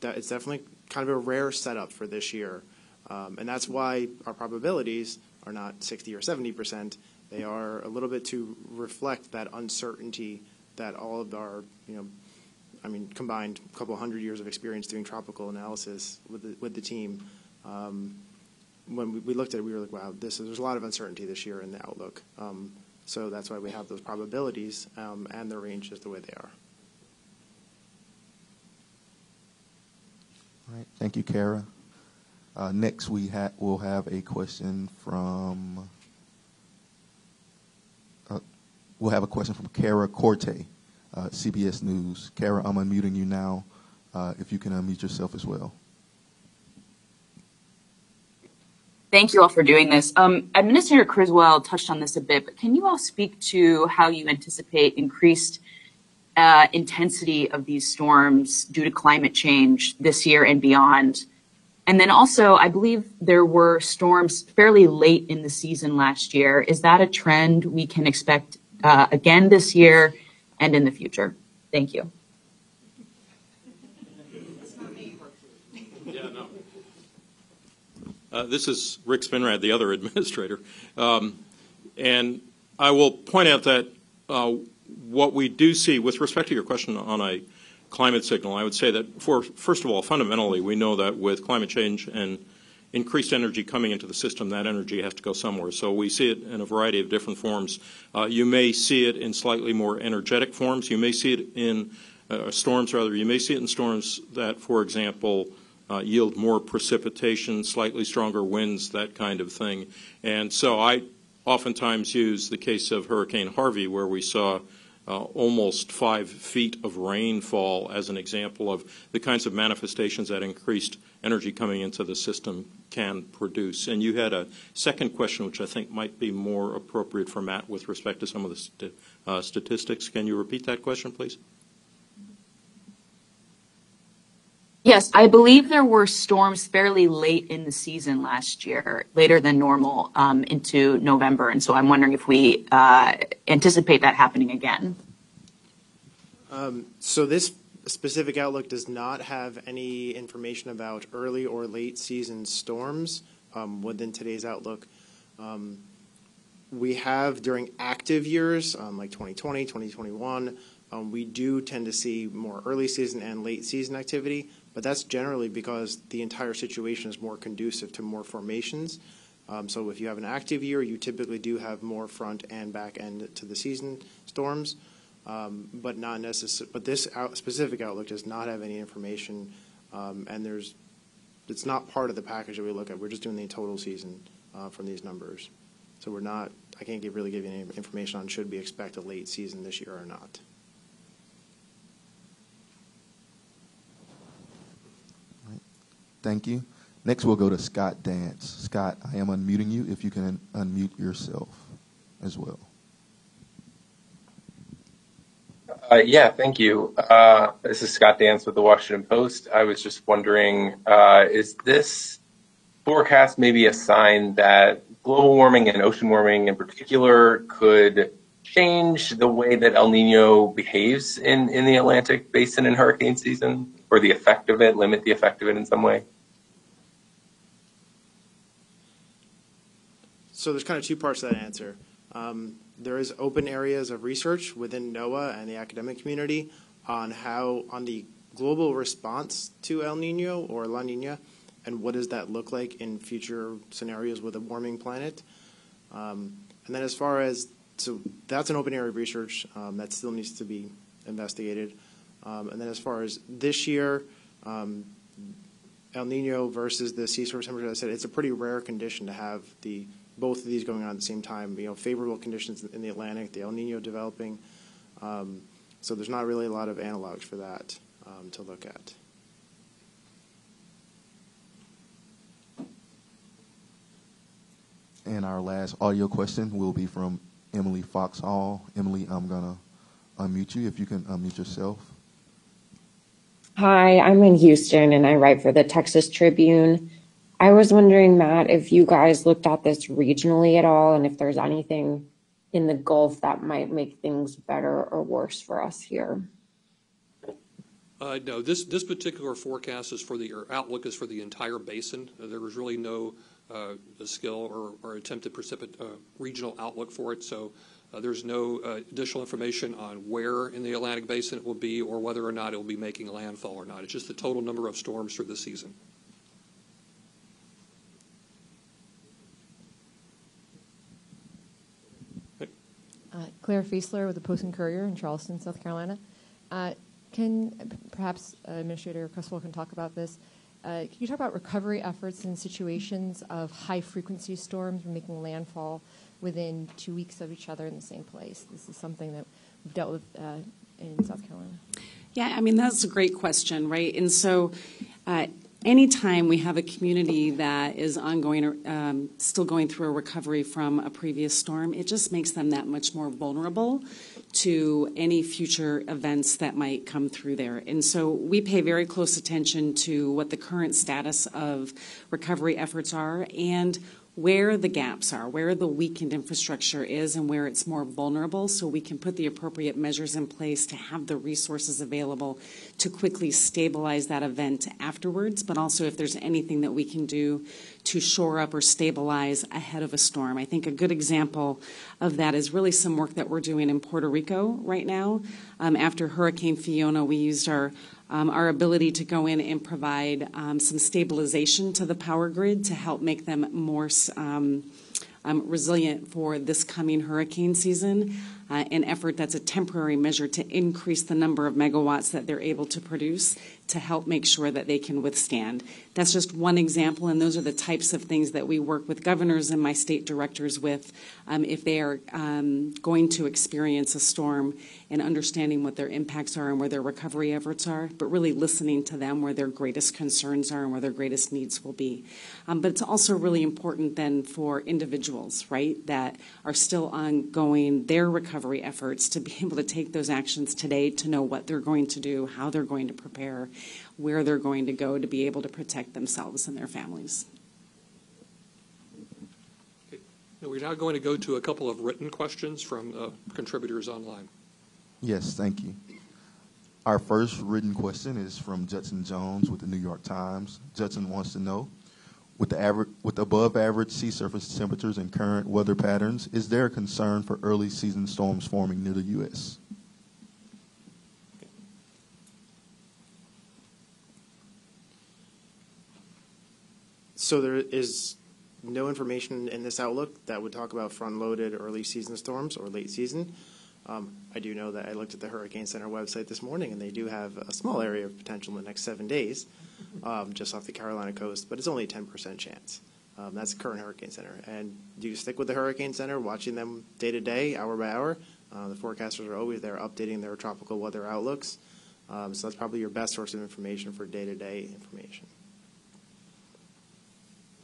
definitely kind of a rare setup for this year. And that's why our probabilities are not 60 or 70%. They are a little bit to reflect that uncertainty that all of our, combined a couple hundred years of experience doing tropical analysis with the team. When we looked at it, we were like, wow, there's a lot of uncertainty this year in the outlook. So that's why we have those probabilities and the ranges the way they are. All right, thank you, Kara. Next, we'll have a question from Kara Corte, CBS News. Kara, I'm unmuting you now. If you can unmute yourself as well. Thank you all for doing this. Administrator Criswell touched on this a bit, but can you all speak to how you anticipate increased intensity of these storms due to climate change this year and beyond? And then also, I believe there were storms fairly late in the season last year. Is that a trend we can expect again this year and in the future? Thank you. Yeah, no. This is Rick Spinrad, the other administrator. And I will point out that what we do see, with respect to your question on a climate signal, I would say that first of all, fundamentally, we know that with climate change and increased energy coming into the system, that energy has to go somewhere. So we see it in a variety of different forms. You may see it in slightly more energetic forms. You may see it in storms, rather. You may see it in storms that, for example, yield more precipitation, slightly stronger winds, that kind of thing. And so I oftentimes use the case of Hurricane Harvey, where we saw almost 5 feet of rainfall as an example of the kinds of manifestations that increased energy coming into the system can produce. And you had a second question, which I think might be more appropriate for Matt with respect to some of the statistics. Can you repeat that question, please? Yes, I believe there were storms fairly late in the season last year, later than normal, into November. And so I'm wondering if we anticipate that happening again. So this specific outlook does not have any information about early or late season storms within today's outlook. We have during active years, like 2020, 2021, we do tend to see more early season and late season activity, but that's generally because the entire situation is more conducive to more formations. So if you have an active year, you typically do have more front and back end to the season storms, but not necessarily. But this specific outlook does not have any information, and it's not part of the package that we look at. We're just doing the total season from these numbers. So we're not. I can't really give you any information on should we expect a late season this year or not. Thank you. Next, we'll go to Scott Dance. Scott, I am unmuting you if you can unmute yourself as well. Yeah, thank you. This is Scott Dance with the Washington Post. I was just wondering, is this forecast maybe a sign that global warming and ocean warming in particular could change the way that El Nino behaves in the Atlantic basin in hurricane season, or the effect of it, limit the effect of it in some way? So there's kind of two parts to that answer. There is open areas of research within NOAA and the academic community on the global response to El Nino or La Nina, and what does that look like in future scenarios with a warming planet. And then as far as, so that's an open area of research that still needs to be investigated. And then as far as this year, El Nino versus the sea surface temperature, as I said, it's a pretty rare condition to have both of these going on at the same time. Favorable conditions in the Atlantic, the El Nino developing. So there's not really a lot of analogs for that to look at. And our last audio question will be from Emily Foxhall. Emily, I'm going to unmute you if you can unmute yourself. Hi, I'm in Houston and I write for the Texas Tribune. I was wondering, Matt, if you guys looked at this regionally at all and if there's anything in the Gulf that might make things better or worse for us here. No, this particular forecast is outlook is for the entire basin. There was really no skill or attempted regional outlook for it. So there's no additional information on where in the Atlantic basin it will be or whether or not it will be making landfall or not. It's just the total number of storms through the season. Claire Fiesler with the Post and Courier in Charleston, South Carolina. Can perhaps Administrator Criswell can talk about this? Can you talk about recovery efforts in situations of high-frequency storms making landfall within 2 weeks of each other in the same place? This is something that we've dealt with in South Carolina. Yeah, I mean, that's a great question, right? And so anytime we have a community that is ongoing, still going through a recovery from a previous storm, it just makes them that much more vulnerable to any future events that might come through there. And so we pay very close attention to what the current status of recovery efforts are and where the gaps are, where the weakened infrastructure is and where it's more vulnerable, so we can put the appropriate measures in place to have the resources available to quickly stabilize that event afterwards, but also if there's anything that we can do to shore up or stabilize ahead of a storm. I think a good example of that is really some work that we're doing in Puerto Rico right now. After Hurricane Fiona, we used our ability to go in and provide some stabilization to the power grid to help make them more resilient for this coming hurricane season, an effort that's a temporary measure to increase the number of megawatts that they're able to produce to help make sure that they can withstand. That's just one example, and those are the types of things that we work with governors and my state directors with if they are going to experience a storm and understanding what their impacts are and where their recovery efforts are, but really listening to them where their greatest concerns are and where their greatest needs will be. But it's also really important then for individuals, right, that are still ongoing their recovery efforts to be able to take those actions today to know what they're going to do, how they're going to prepare, where they're going to go to be able to protect themselves and their families. Okay. Now we're now going to go to a couple of written questions from contributors online. Yes, thank you. Our first written question is from Judson Jones with the New York Times. Judson wants to know, with above average sea surface temperatures and current weather patterns, is there a concern for early season storms forming near the U.S.? So there is no information in this outlook that would talk about front-loaded early season storms or late season. I do know that I looked at the Hurricane Center website this morning, and they do have a small area of potential in the next 7 days, just off the Carolina coast, but it's only a 10% chance. That's the current Hurricane Center. And you stick with the Hurricane Center, watching them day to day, hour by hour. The forecasters are always there updating their tropical weather outlooks. So that's probably your best source of information for day-to-day information.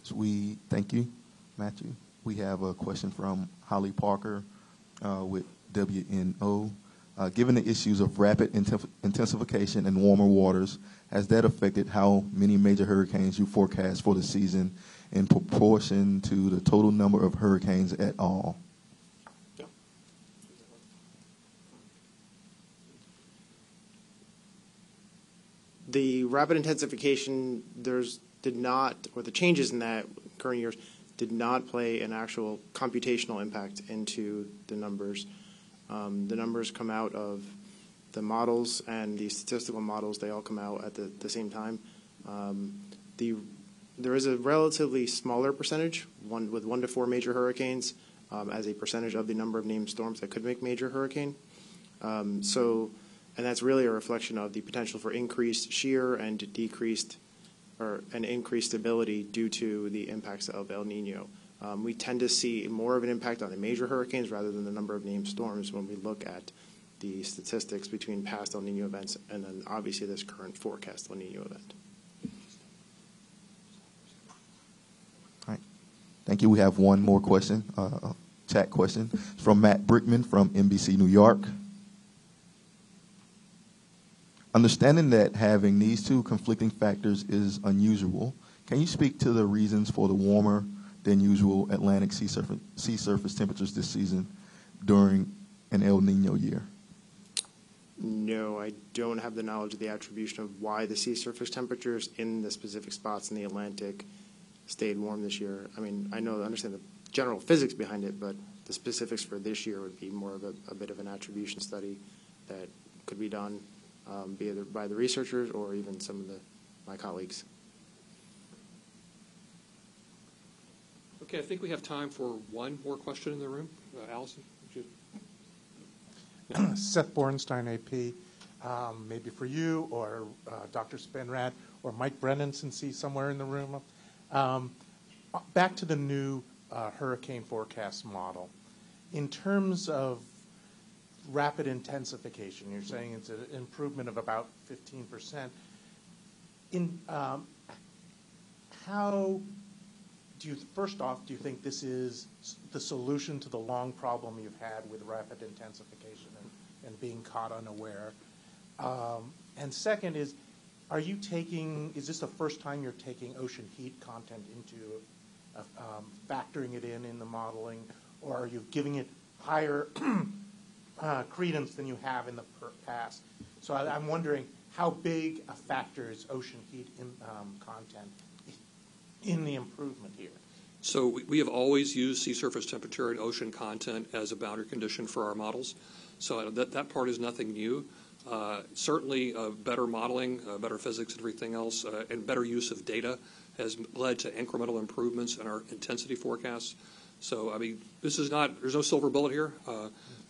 So we thank you, Matthew. We have a question from Holly Parker with WNO. Given the issues of rapid intensification and warmer waters, has that affected how many major hurricanes you forecast for the season in proportion to the total number of hurricanes at all? The rapid intensification, the changes in that current years did not play an actual computational impact into the numbers. The numbers come out of the models and the statistical models. They all come out at the same time. There is a relatively smaller percentage, with 1 to 4 major hurricanes, as a percentage of the number of named storms that could make major hurricane. And that's really a reflection of the potential for increased shear and increased stability due to the impacts of El Nino. We tend to see more of an impact on the major hurricanes rather than the number of named storms when we look at the statistics between past El Nino events and then obviously this current forecast El Nino event. All right. Thank you. We have one more question, chat question from Matt Brickman from NBC New York. Understanding that having these two conflicting factors is unusual, can you speak to the reasons for the warmer than usual Atlantic sea surface temperatures this season during an El Nino year? No, I don't have the knowledge of the attribution of why the sea surface temperatures in the specific spots in the Atlantic stayed warm this year. I mean, I understand the general physics behind it, but the specifics for this year would be more of a bit of an attribution study that could be done be either by the researchers or even some of my colleagues. Okay, I think we have time for one more question in the room. Allison, would you? Seth Borenstein, AP, maybe for you or Dr. Spinrad or Mike Brennan, since he's somewhere in the room. Back to the new hurricane forecast model. In terms of rapid intensification, you're saying it's an improvement of about 15%. How do you, first off, do you think this is the solution to the long problem you've had with rapid intensification and being caught unaware? And second is this the first time you're taking ocean heat content into factoring it in the modeling, or are you giving it higher credence than you have in the past? So I'm wondering how big a factor is ocean heat content in the improvement here? So we have always used sea surface temperature and ocean content as a boundary condition for our models. So that part is nothing new. Certainly better modeling, better physics and everything else, and better use of data has led to incremental improvements in our intensity forecasts. So, I mean, there's no silver bullet here.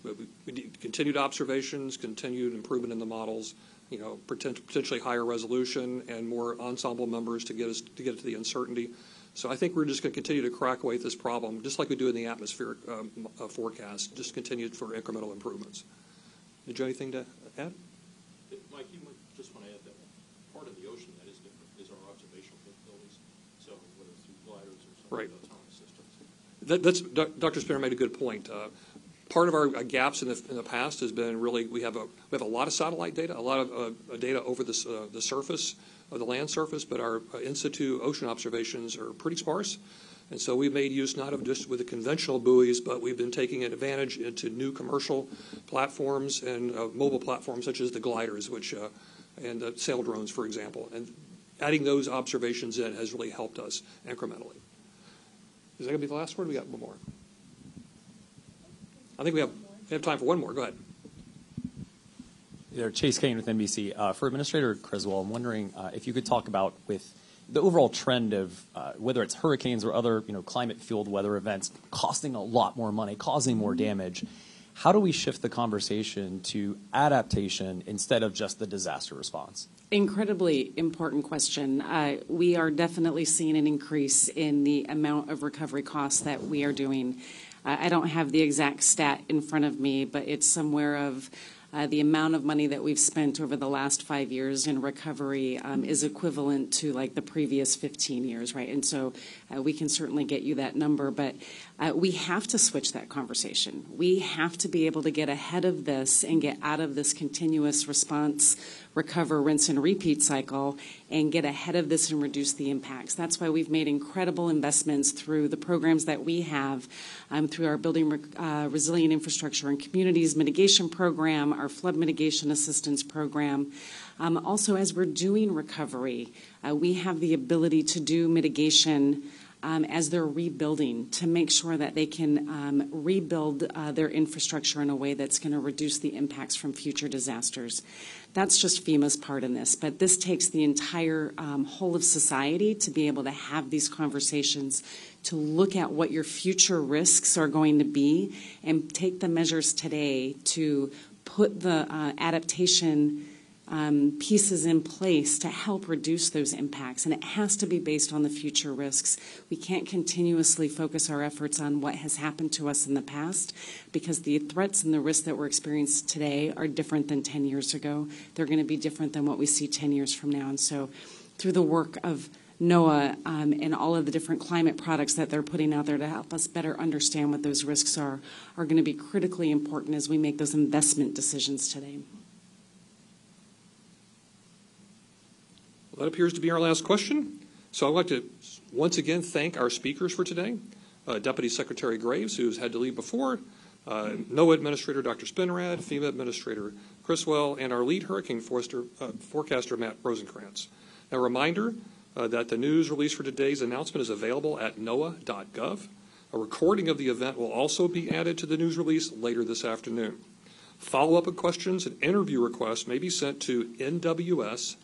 We need continued observations, continued improvement in the models, potentially higher resolution and more ensemble members to get it to the uncertainty. So I think we're just going to continue to crack away at this problem, just like we do in the atmospheric forecast, just continue for incremental improvements. Did you have anything to add? Mike, you might just want to add that part of the ocean that is different is our observational capabilities. So whether it's through gliders or some right. of the autonomous systems. Dr. Spinner made a good point. Part of our gaps in the past has been really we have a lot of satellite data, a lot of data over the surface of the land surface, but our in situ ocean observations are pretty sparse. And so we've made use not of just with the conventional buoys, but we've been taking advantage into new commercial platforms and mobile platforms such as the gliders, and sail drones, for example. And adding those observations in has really helped us incrementally. Is that going to be the last word? We got one more. I think we have time for one more. Go ahead. There, Chase Kane with NBC. For Administrator Criswell, I'm wondering if you could talk about with the overall trend of whether it's hurricanes or other climate-fueled weather events costing a lot more money, causing more damage. How do we shift the conversation to adaptation instead of just the disaster response? Incredibly important question. We are definitely seeing an increase in the amount of recovery costs that we are doing. I don't have the exact stat in front of me, but it's somewhere of the amount of money that we've spent over the last 5 years in recovery is equivalent to like the previous 15 years, right? And so we can certainly get you that number, but we have to switch that conversation. We have to be able to get ahead of this and get out of this continuous response, recover, rinse, and repeat cycle and get ahead of this and reduce the impacts. That's why we've made incredible investments through the programs that we have, through our Building Resilient Infrastructure and Communities Mitigation Program, our Flood Mitigation Assistance Program. Also, as we're doing recovery, we have the ability to do mitigation as they're rebuilding to make sure that they can rebuild their infrastructure in a way that's going to reduce the impacts from future disasters. That's just FEMA's part in this, but this takes the entire whole of society to be able to have these conversations, to look at what your future risks are going to be and take the measures today to put the adaptation pieces in place to help reduce those impacts. And it has to be based on the future risks. We can't continuously focus our efforts on what has happened to us in the past because the threats and the risks that we're experiencing today are different than 10 years ago. They're going to be different than what we see 10 years from now. And so through the work of NOAA and all of the different climate products that they're putting out there to help us better understand what those risks are going to be critically important as we make those investment decisions today. Well, that appears to be our last question. So I'd like to once again thank our speakers for today. Deputy Secretary Graves, who's had to leave before, NOAA Administrator Dr. Spinrad, FEMA Administrator Criswell, and our lead hurricane forecaster Matt Rosenkrantz. A reminder that the news release for today's announcement is available at NOAA.gov. A recording of the event will also be added to the news release later this afternoon. Follow-up questions and interview requests may be sent to nws.pa@noaa.gov.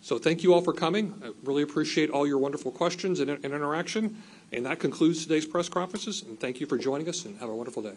So thank you all for coming. I really appreciate all your wonderful questions and interaction. And that concludes today's press conferences. And thank you for joining us, and have a wonderful day.